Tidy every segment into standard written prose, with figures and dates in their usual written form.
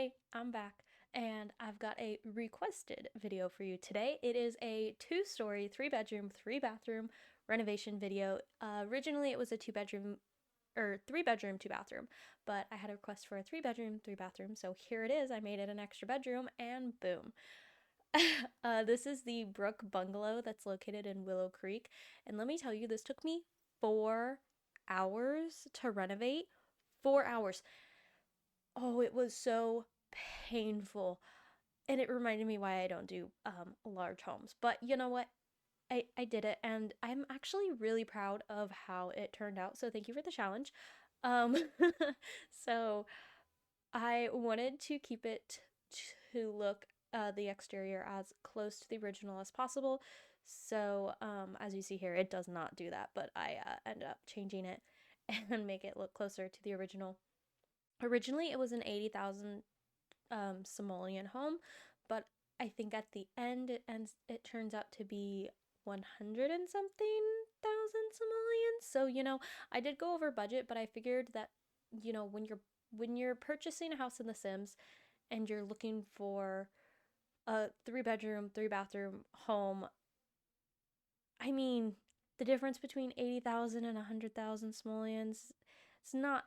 Hey, I'm back and I've got a requested video for you today. It is a two-story, three-bedroom, three-bathroom renovation video. Originally it was a two-bedroom or three-bedroom, two-bathroom, but I had a request for a three-bedroom, three-bathroom, so here it is. I made it an extra bedroom and boom. This is the Brook Bungalow that's located in Willow Creek, and let me tell you, this took me 4 hours to renovate. 4 hours. Oh, it was so painful. And it reminded me why I don't do large homes. But you know what? I did it and I'm actually really proud of how it turned out. So thank you for the challenge. Um so I wanted to keep it to look the exterior as close to the original as possible. So as you see here, it does not do that, but I ended up changing it and make it look closer to the original. Originally, it was an 80,000 simoleon home, but I think at the end it turns out to be 100 and something thousand simoleons. So, I did go over budget, but I figured that, when you're purchasing a house in The Sims and you're looking for a three-bedroom, three-bathroom home, I mean, the difference between 80,000 and 100,000 simoleons, it's not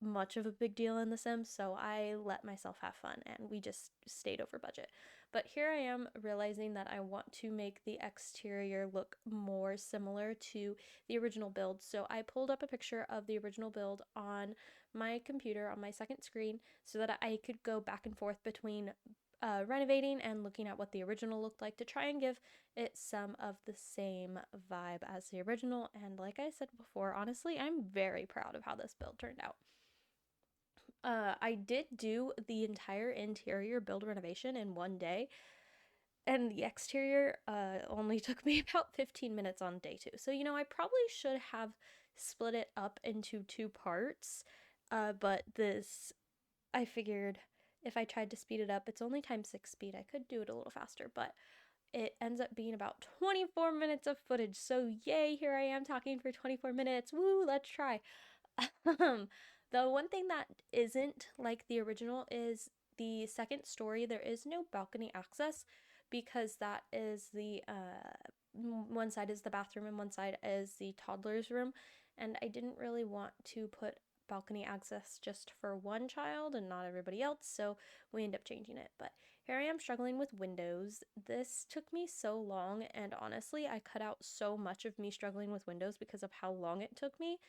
much of a big deal in The Sims, so I let myself have fun and we just stayed over budget. But here I am realizing that I want to make the exterior look more similar to the original build. So I pulled up a picture of the original build on my computer on my second screen so that I could go back and forth between renovating and looking at what the original looked like to try and give it some of the same vibe as the original. And like I said before, honestly, I'm very proud of how this build turned out. I did do the entire interior build renovation in one day, and the exterior only took me about 15 minutes on day two. So, I probably should have split it up into two parts, but I figured if I tried to speed it up, it's only times 6 speed. I could do it a little faster, but it ends up being about 24 minutes of footage. So, yay, here I am talking for 24 minutes. Woo, let's try. um, the one thing that isn't like the original is the second story. There is no balcony access because that is one side is the bathroom and one side is the toddler's room. And I didn't really want to put balcony access just for one child and not everybody else, so we end up changing it. But here I am struggling with windows. This took me so long, and honestly, I cut out so much of me struggling with windows because of how long it took me.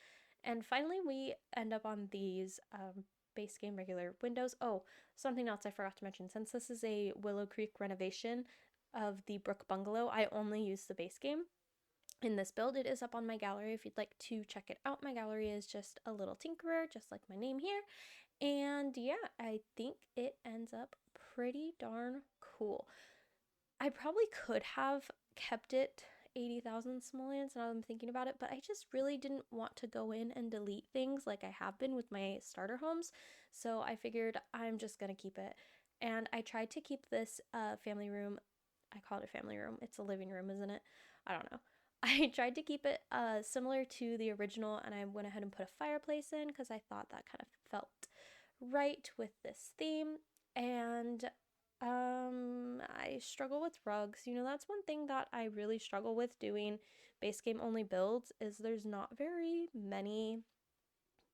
And finally, we end up on these base game regular windows. Oh, something else I forgot to mention. Since this is a Willow Creek renovation of the Brook Bungalow, I only use the base game in this build. It is up on my gallery if you'd like to check it out. My gallery is just a little tinkerer, just like my name here. And yeah, I think it ends up pretty darn cool. I probably could have kept it 80,000 simoleons now that I'm thinking about it, but I just really didn't want to go in and delete things like I have been with my starter homes. So I figured I'm just gonna keep it. And I tried to keep this family room. I call it a family room. It's a living room, isn't it? I don't know. I tried to keep it similar to the original, and I went ahead and put a fireplace in because I thought that kind of felt right with this theme. And I struggle with rugs. That's one thing that I really struggle with doing base game only builds is there's not very many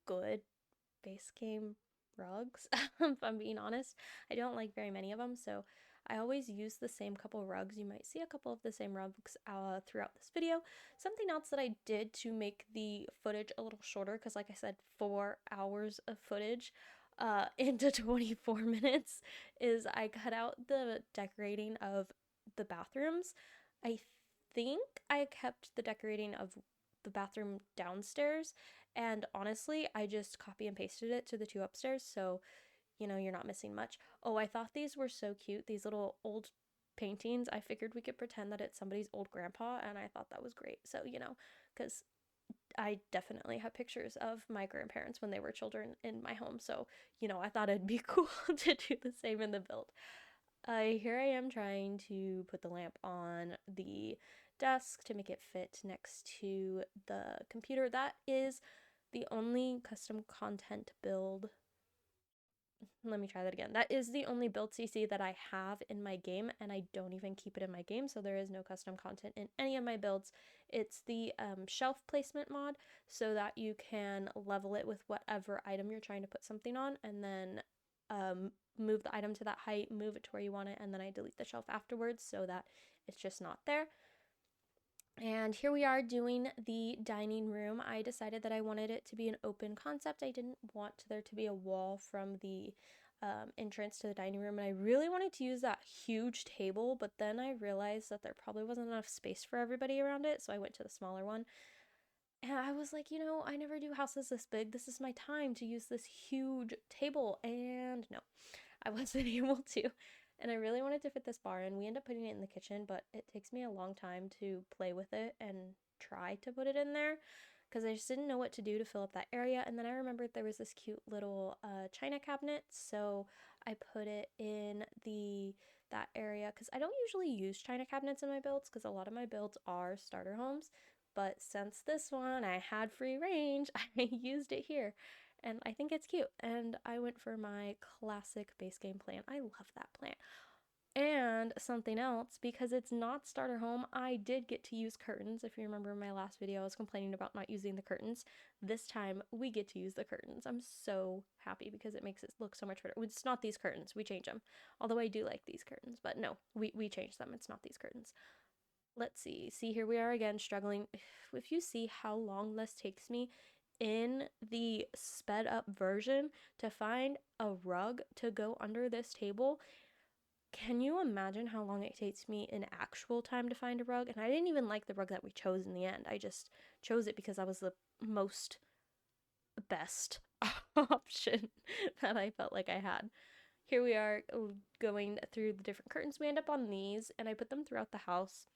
good base game rugs. If I'm being honest, I don't like very many of them, so I always use the same couple rugs. You might see a couple of the same rugs throughout this video. Something else that I did to make the footage a little shorter, because like I said, 4 hours of footage into 24 minutes, is I cut out the decorating of the bathrooms. I think I kept the decorating of the bathroom downstairs, and honestly, I just copy and pasted it to the two upstairs, so you're not missing much. Oh, I thought these were so cute, these little old paintings. I figured we could pretend that it's somebody's old grandpa, and I thought that was great. So, because I definitely have pictures of my grandparents when they were children in my home, so, I thought it'd be cool to do the same in the build. Here I am trying to put the lamp on the desk to make it fit next to the computer. That is the only custom content build let me try that again. That is the only build CC that I have in my game, and I don't even keep it in my game, so there is no custom content in any of my builds. It's the shelf placement mod, so that you can level it with whatever item you're trying to put something on, and then move the item to that height, move it to where you want it, and then I delete the shelf afterwards so that it's just not there. And here we are doing the dining room. I decided that I wanted it to be an open concept. I didn't want there to be a wall from the entrance to the dining room, and I really wanted to use that huge table, but then I realized that there probably wasn't enough space for everybody around it, so I went to the smaller one. And I was like, I never do houses this big. This is my time to use this huge table, and no, I wasn't able to. And I really wanted to fit this bar in. We end up putting it in the kitchen, but it takes me a long time to play with it and try to put it in there because I just didn't know what to do to fill up that area. And then I remembered there was this cute little china cabinet, so I put it in that area because I don't usually use china cabinets in my builds because a lot of my builds are starter homes. But since this one I had free range, I used it here. And I think it's cute. And I went for my classic base game plan. I love that plan. And something else, because it's not starter home, I did get to use curtains. If you remember in my last video, I was complaining about not using the curtains. This time, we get to use the curtains. I'm so happy because it makes it look so much better. It's not these curtains. We change them. Although I do like these curtains. But no, we change them. It's not these curtains. Let's see. See, here we are again struggling. If you see how long this takes me in the sped up version to find a rug to go under this table, can you imagine how long it takes me in actual time to find a rug? And I didn't even like the rug that we chose in the end. I just chose it because that was the most best option that I felt like I had. Here we are going through the different curtains. We end up on these, and I put them throughout the house.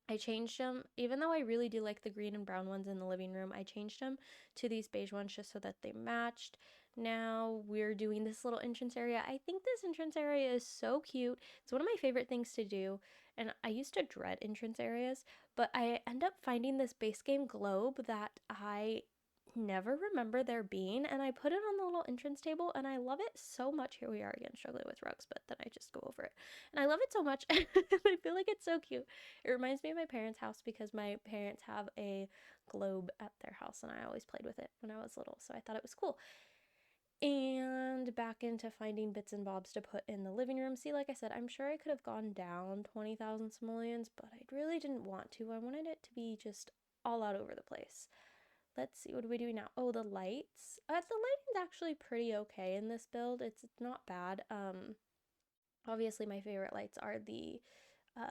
I changed them, even though I really do like the green and brown ones in the living room, I changed them to these beige ones just so that they matched. Now we're doing this little entrance area. I think this entrance area is so cute. It's one of my favorite things to do, and I used to dread entrance areas, but I end up finding this base game globe that I never remember there being, and I put it on the little entrance table, and I love it so much. Here we are again struggling with rugs, but then I just go over it, and I love it so much. I feel like it's so cute. It reminds me of my parents' house because my parents have a globe at their house, and I always played with it when I was little, so I thought it was cool. And back into finding bits and bobs to put in the living room. See, like I said, I'm sure I could have gone down 20,000 simoleons, but I really didn't want to. I wanted it to be just all out over the place. Let's see, what do we do now? Oh, the lights. The lighting's actually pretty okay in this build. It's not bad. Obviously my favorite lights are the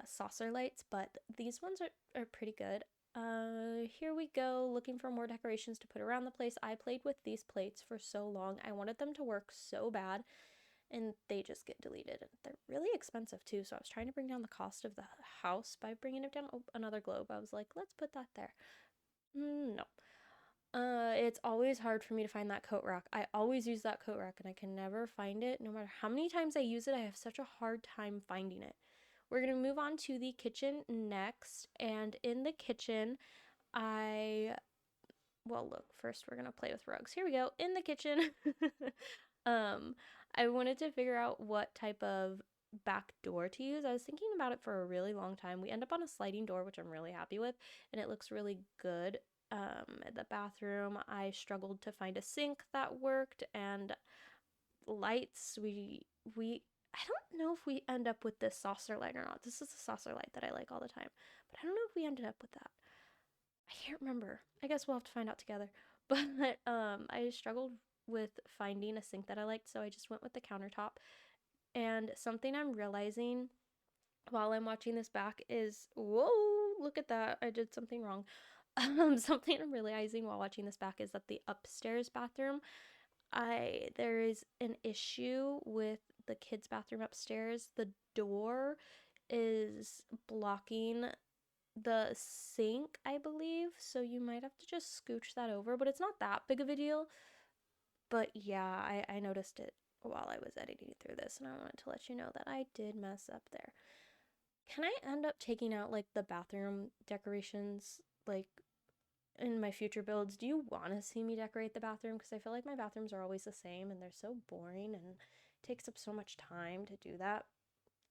saucer lights, but these ones are pretty good. Here we go, looking for more decorations to put around the place. I played with these plates for so long. I wanted them to work so bad, and they just get deleted. And they're really expensive too, so I was trying to bring down the cost of the house by bringing it down. Oh, another globe. I was like, let's put that there. No. It's always hard for me to find that coat rack. I always use that coat rack and I can never find it. No matter how many times I use it, I have such a hard time finding it. We're going to move on to the kitchen next. And in the kitchen, well, look, first we're going to play with rugs. Here we go. In the kitchen, I wanted to figure out what type of back door to use. I was thinking about it for a really long time. We end up on a sliding door, which I'm really happy with, and it looks really good. The bathroom, I struggled to find a sink that worked, and lights, I don't know if we end up with this saucer light or not. This is a saucer light that I like all the time, but I don't know if we ended up with that. I can't remember. I guess we'll have to find out together. But I struggled with finding a sink that I liked, so I just went with the countertop. And something I'm realizing while I'm watching this back is, whoa, look at that. I did something wrong. Something I'm realizing while watching this back is that the upstairs bathroom, there is an issue with the kids' bathroom upstairs. The door is blocking the sink, I believe, so you might have to just scooch that over, but it's not that big of a deal. But yeah, I noticed it while I was editing through this, and I wanted to let you know that I did mess up there. Can I end up taking out like the bathroom decorations like in my future builds, do you want to see me decorate the bathroom? Because I feel like my bathrooms are always the same and they're so boring and it takes up so much time to do that.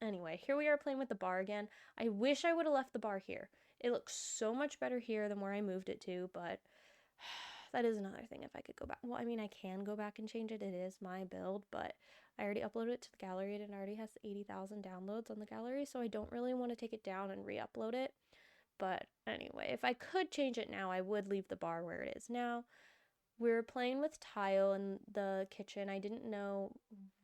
Anyway, here we are playing with the bar again. I wish I would have left the bar here. It looks so much better here than where I moved it to, but that is another thing if I could go back. Well, I mean, I can go back and change it. It is my build, but I already uploaded it to the gallery and it already has 80,000 downloads on the gallery, so I don't really want to take it down and re-upload it. But anyway, if I could change it now, I would leave the bar where it is now. We're playing with tile in the kitchen. I didn't know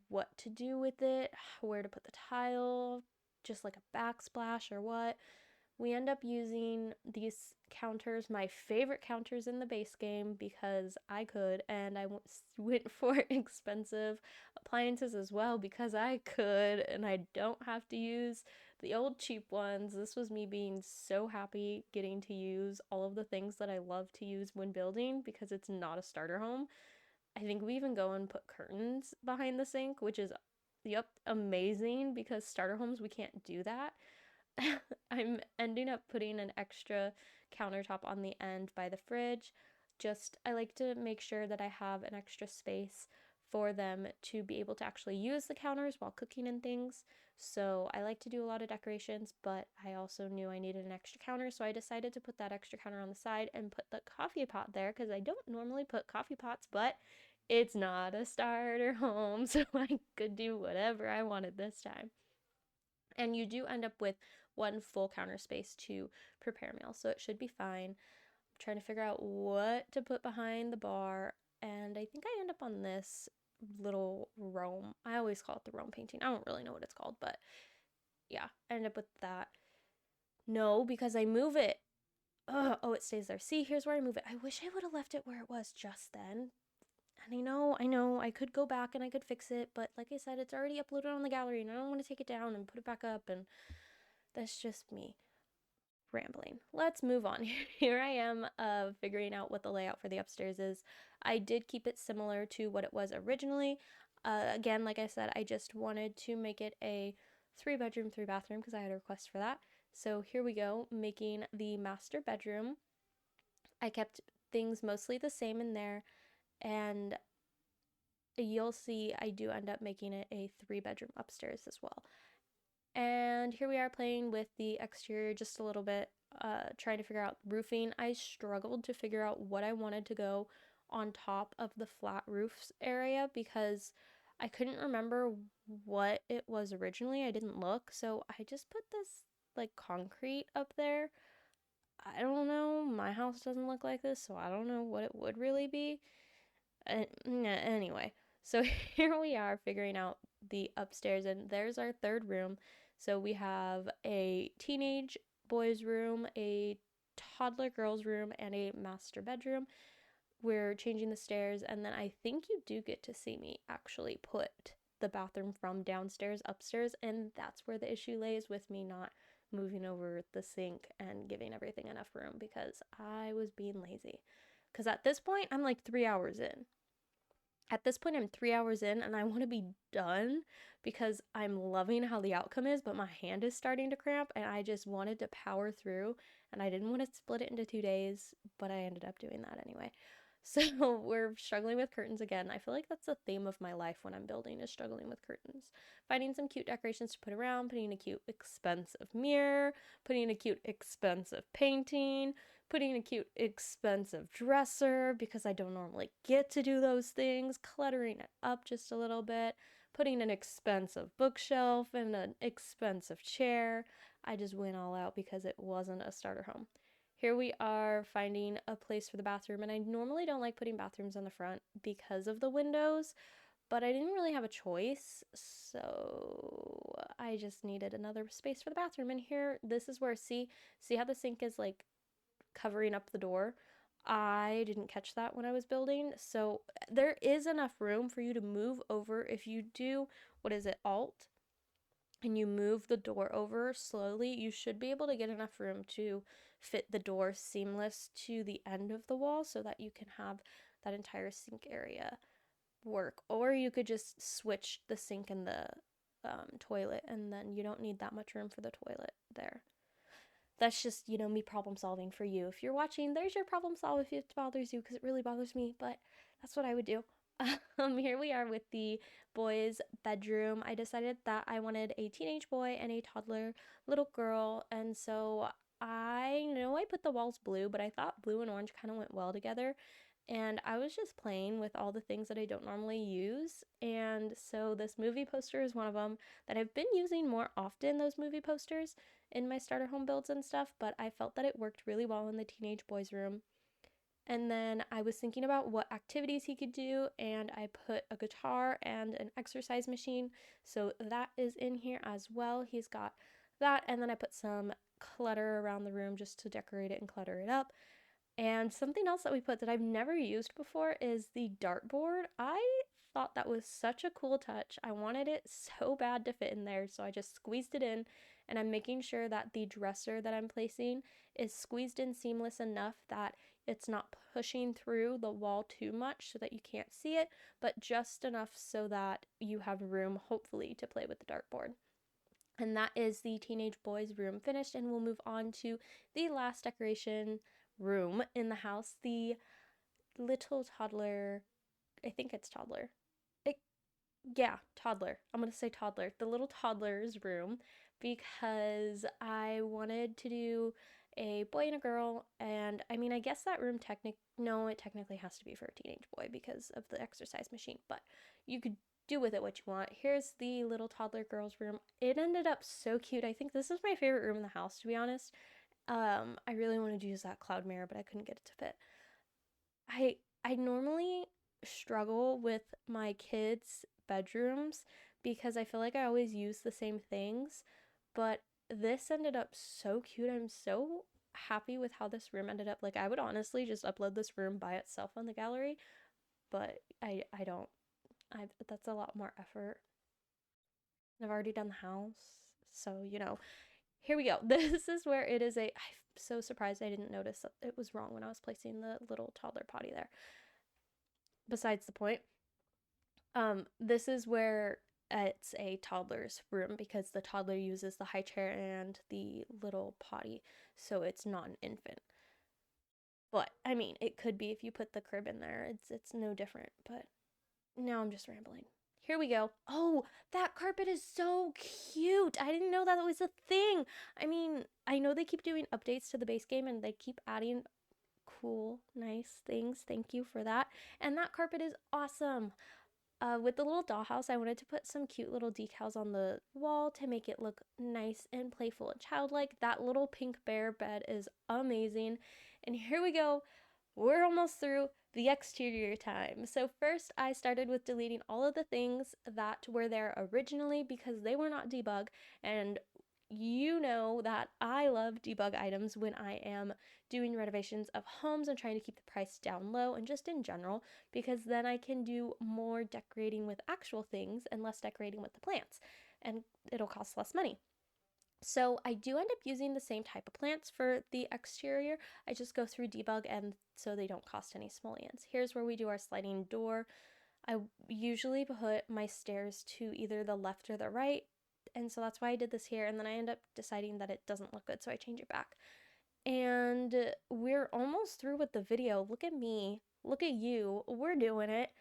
what to do with it, where to put the tile, just like a backsplash or what. We end up using these counters, my favorite counters in the base game, because I could, and I went for expensive appliances as well because I could, and I don't have to use the old cheap ones. This was me being so happy getting to use all of the things that I love to use when building because it's not a starter home. I think we even go and put curtains behind the sink, which is, yep, amazing because starter homes we can't do that. I'm ending up putting an extra countertop on the end by the fridge. Just, I like to make sure that I have an extra space for them to be able to actually use the counters while cooking and things. So I like to do a lot of decorations, but I also knew I needed an extra counter, so I decided to put that extra counter on the side and put the coffee pot there because I don't normally put coffee pots, but it's not a starter home, so I could do whatever I wanted this time. And you do end up with one full counter space to prepare meals, so it should be fine. I'm trying to figure out what to put behind the bar, and I think I end up on this little Rome. I always call it the Rome painting. I don't really know what it's called, but yeah, I end up with that. No, because I move it. Ugh, oh, it stays there. See, here's where I move it. I wish I would have left it where it was just then. And I know, I could go back and I could fix it, but like I said, it's already uploaded on the gallery and I don't want to take it down and put it back up, and that's just me rambling. Let's move on. Here I am figuring out what the layout for the upstairs is. I did keep it similar to what it was originally. Again, like I said, I just wanted to make it a 3-bedroom, 3-bathroom because I had a request for that. So here we go, making the master bedroom. I kept things mostly the same in there, and you'll see I do end up making it a 3-bedroom upstairs as well. And here we are playing with the exterior just a little bit, trying to figure out roofing. I struggled to figure out what I wanted to go on top of the flat roofs area because I couldn't remember what it was originally. I didn't look, so I just put this like concrete up there. I don't know. My house doesn't look like this, so I don't know what it would really be. Anyway, so here we are figuring out the upstairs, and there's our third room. So we have a teenage boys' room, a toddler girls' room, and a master bedroom. We're changing the stairs, and then I think you do get to see me actually put the bathroom from downstairs upstairs, and that's where the issue lays with me not moving over the sink and giving everything enough room because I was being lazy. Because at this point, I'm like 3 hours in. At this point, I'm 3 hours in and I want to be done because I'm loving how the outcome is, but my hand is starting to cramp and I just wanted to power through, and I didn't want to split it into 2 days, but I ended up doing that anyway. So we're struggling with curtains again. I feel like that's the theme of my life when I'm building, is struggling with curtains. Finding some cute decorations to put around, putting a cute expensive mirror, putting a cute expensive painting, putting a cute expensive dresser because I don't normally get to do those things, cluttering it up just a little bit, putting an expensive bookshelf and an expensive chair. I just went all out because it wasn't a starter home. Here we are finding a place for the bathroom, and I normally don't like putting bathrooms on the front because of the windows, but I didn't really have a choice, so I just needed another space for the bathroom. And here, this is where, see how the sink is like covering up the door? I didn't catch that when I was building, so there is enough room for you to move over. If you do, what is it, Alt, and you move the door over slowly, you should be able to get enough room to fit the door seamless to the end of the wall so that you can have that entire sink area work. Or you could just switch the sink and the toilet, and then you don't need that much room for the toilet there. That's just, me problem solving for you. If you're watching, there's your problem solve if it bothers you, because it really bothers me, but that's what I would do. Here we are with the boys' bedroom. I decided that I wanted a teenage boy and a toddler little girl, and so I know I put the walls blue, but I thought blue and orange kind of went well together. And I was just playing with all the things that I don't normally use. And so this movie poster is one of them that I've been using more often, those movie posters in my starter home builds and stuff, but I felt that it worked really well in the teenage boys' room. And then I was thinking about what activities he could do, and I put a guitar and an exercise machine. So that is in here as well. He's got that, and then I put some clutter around the room just to decorate it and clutter it up. And something else that we put that I've never used before is the dartboard. I thought that was such a cool touch. I wanted it so bad to fit in there, so I just squeezed it in, and I'm making sure that the dresser that I'm placing is squeezed in seamless enough that it's not pushing through the wall too much so that you can't see it, but just enough so that you have room, hopefully, to play with the dartboard. And that is the teenage boys' room finished, and we'll move on to the last decoration room in the house, the little toddler. I think it's toddler. It, yeah, toddler. I'm going to say toddler. The little toddler's room, because I wanted to do a boy and a girl, and I mean, I guess that room no, it technically has to be for a teenage boy because of the exercise machine, but you could do with it what you want. Here's the little toddler girl's room. It ended up so cute. I think this is my favorite room in the house, to be honest. I really wanted to use that cloud mirror, but I couldn't get it to fit. I normally struggle with my kids' bedrooms because I feel like I always use the same things, but this ended up so cute. I'm so happy with how this room ended up. Like, I would honestly just upload this room by itself on the gallery, but I don't. That's a lot more effort. I've already done the house, so here we go. This is where it is I'm so surprised I didn't notice that it was wrong when I was placing the little toddler potty there. Besides the point, this is where it's a toddler's room because the toddler uses the high chair and the little potty, so it's not an infant. But I mean, it could be if you put the crib in there. It's no different. But now I'm just rambling. Here we go. Oh, that carpet is so cute. I didn't know that was a thing. I mean, I know they keep doing updates to the base game and they keep adding cool, nice things. Thank you for that. And that carpet is awesome. With the little dollhouse, I wanted to put some cute little decals on the wall to make it look nice and playful and childlike. That little pink bear bed is amazing. And here we go. We're almost through the exterior time. So first I started with deleting all of the things that were there originally because they were not debug, and you know that I love debug items when I am doing renovations of homes and trying to keep the price down low and just in general, because then I can do more decorating with actual things and less decorating with the plants, and it'll cost less money. So I do end up using the same type of plants for the exterior. I just go through debug, and so they don't cost any simoleons. Here's where we do our sliding door. I usually put my stairs to either the left or the right, and so that's why I did this here, and then I end up deciding that it doesn't look good, so I change it back. And we're almost through with the video. Look at me. Look at you. We're doing it.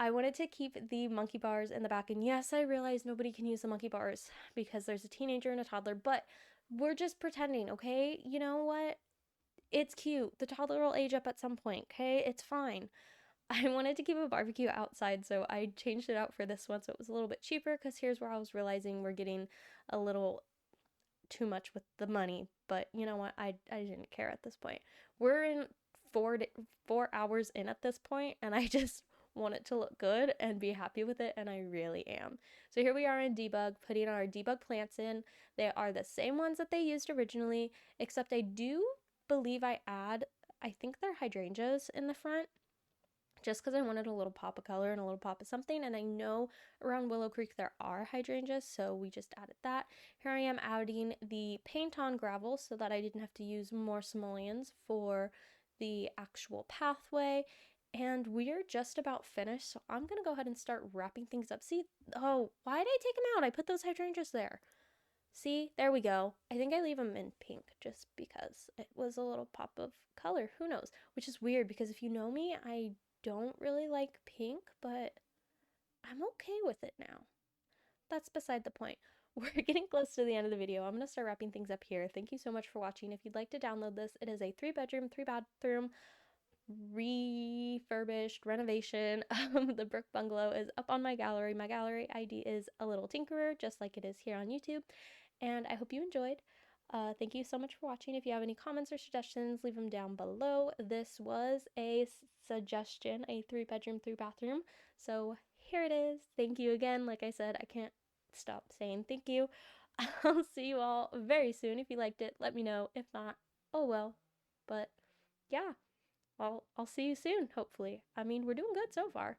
I wanted to keep the monkey bars in the back, and yes, I realize nobody can use the monkey bars because there's a teenager and a toddler, but we're just pretending, okay? You know what? It's cute. The toddler will age up at some point, okay? It's fine. I wanted to keep a barbecue outside, so I changed it out for this one so it was a little bit cheaper, because here's where I was realizing we're getting a little too much with the money, but you know what? I didn't care at this point. We're in 4 hours in at this point, and I just want it to look good and be happy with it, and I really am. So here we are in debug, putting our debug plants in. They are the same ones that they used originally, except I do believe I think they're hydrangeas in the front, just because I wanted a little pop of color and a little pop of something, and I know around Willow Creek there are hydrangeas, so we just added that. Here I am adding the paint on gravel so that I didn't have to use more simoleons for the actual pathway, and we're just about finished, so I'm gonna go ahead and start wrapping things up. See, oh, why did I take them out? I put those hydrangeas there. See, there we go. I think I leave them in pink just because it was a little pop of color. Who knows? Which is weird because if you know me, I don't really like pink, but I'm okay with it now. That's beside the point. We're getting close to the end of the video. I'm going to start wrapping things up here. Thank you so much for watching. If you'd like to download this, it is a 3-bedroom, 3-bathroom refurbished renovation. The Brook Bungalow is up on my gallery. My gallery ID is alittletinkerer, just like it is here on YouTube. And I hope you enjoyed. Thank you so much for watching. If you have any comments or suggestions, leave them down below. This was a suggestion, a 3-bedroom, 3-bathroom. So here it is. Thank you again. Like I said, I can't stop saying thank you. I'll see you all very soon. If you liked it, let me know. If not, oh well. But yeah, I'll see you soon, hopefully. I mean, we're doing good so far.